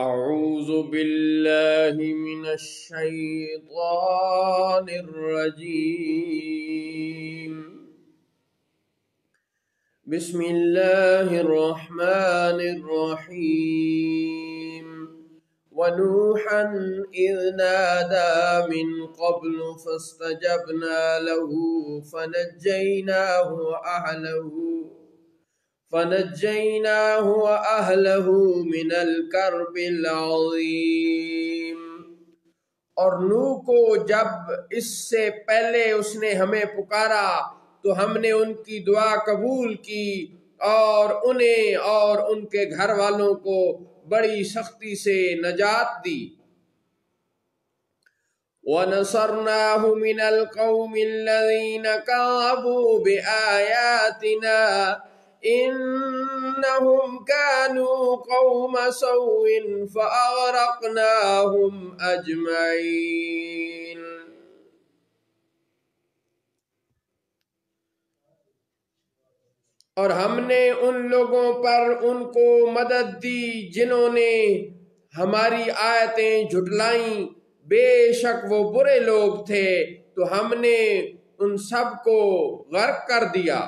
أعوذ بالله من الشيطان الرجيم. بسم الله الرحمن الرحيم. ونوحا إذ نادى من قبل فاستجبنا له فنجيناه وأهله من الكرب العظيم. اور نوح کو جب اس سے پہلے اس نے ہمیں پکارا تو ہم نے ان کی دعا قبول کی اور انہیں اور ان کے گھر والوں کو بڑی سختی سے نجات دی. وَنَصَرْنَاهُ مِنَ الْقَوْمِ الَّذِينَ كَذَّبُوا بِآيَاتِنَا إِنَّهُمْ كَانُوا قَوْمَ سَوْءٍ فَأَغْرَقْنَاهُمْ أَجْمَعِينَ. اور ہم نے ان لوگوں پر ان کو مدد دی جنہوں نے ہماری آیتیں جھٹلائیں. بے شک وہ برے لوگ تھے تو ہم نے ان سب کو غرق کر دیا.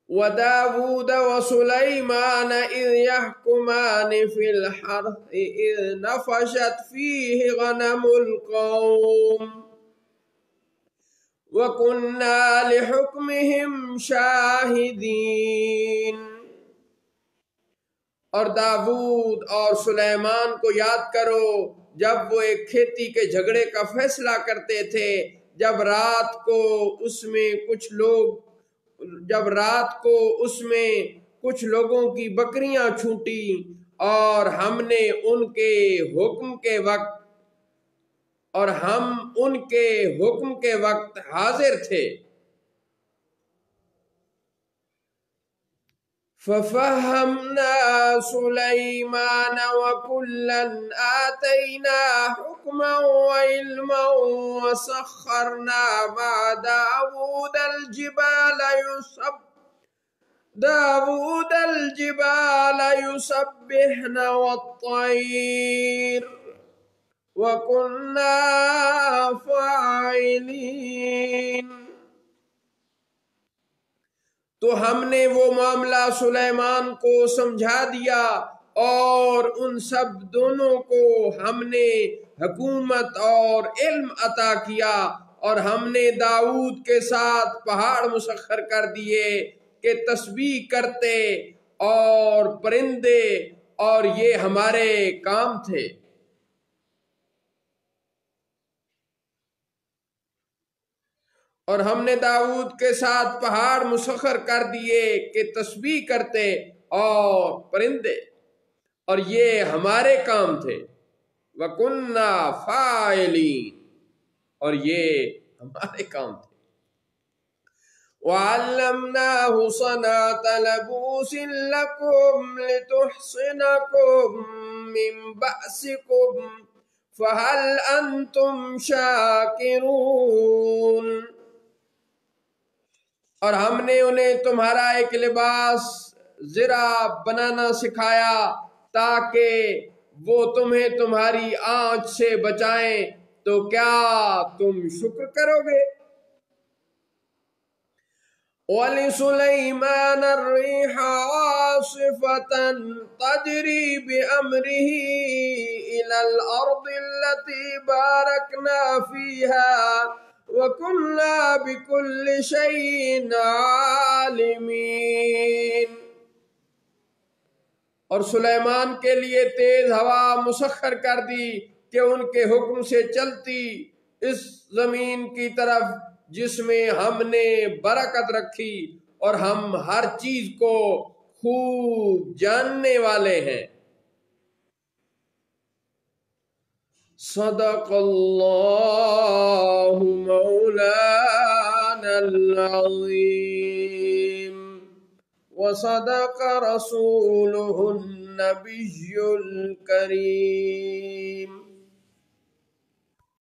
وَدَاوُودَ وَسُلَيْمَانَ إِذْ يَحْكُمَانِ فِي الْحَرْثِ إِذْ نَفَشَتْ فِيهِ غَنَمُ الْقَوْمِ وَكُنَّا لِحُكْمِهِمْ شَاهِدِينَ. اور داود اور سلیمان کو یاد کرو جب وہ ایک کھیتی کے جھگڑے کا فیصلہ کرتے تھے، جب رات کو اس میں کچھ لوگوں کی بکریاں چھوٹی اور ہم ان کے حکم کے وقت حاضر تھے. فَفَهَّمْنَا سُلَيْمَانَ وَكُلًّا آتَيْنَا حُكْمًا وَعِلْمًا وَسَخَّرْنَا مَعَ دَاوُودَ الْجِبَالَ يُسَبِّحْنَ وَالطَّيْرَ وَكُنَّا فَاعِلِينَ. تو ہم نے وہ معاملہ سلیمان کو سمجھا دیا اور ان سب دونوں کو ہم نے حکومت اور علم عطا کیا. اور ہم نے داؤد کے ساتھ پہاڑ مسخر کر دیے کہ تسبیح کرتے اور پرندے، اور یہ ہمارے کام تھے. اور ہم نے داؤد کے ساتھ پہاڑ مسخر کر دیے کہ تسبیح کرتے اور پرندے، اور یہ ہمارے کام تھے. وَكُنَّا فَاعِلِينَ، اور یہ ہمارے کام تھے. وَعَلَّمْنَاهُ صَنْعَةَ لَبُوسٍ لَكُمْ لِتُحْصِنَكُمْ مِنْ بَأْسِكُمْ فَهَلْ أَنْتُمْ شَاكِرُونَ. اور ہم نے انہیں تمہارا ایک لباس زرہ بنانا سکھایا تاکہ وہ تمہیں تمہاری آنچ سے بچائیں، تو کیا تم شکر کرو گے؟ وَلِسُلَيْمَانَ الرِّيحَ عَاصِفَةً تَجْرِي بِأَمْرِهِ إِلَى الْأَرْضِ الَّتِي بَارَكْنَا فِيهَا وَكُنَّا بِكُلِّ شَيْءٍ عَالِمِينَ. اور سلیمان کے لیے تیز ہوا مسخر کر دی کہ ان کے حکم سے چلتی اس زمین کی طرف جس میں ہم نے برکت رکھی، اور ہم ہر چیز کو خوب جاننے والے ہیں. صدق اللہ مولانا العظیم وصدق رسولہ النبی الکریم.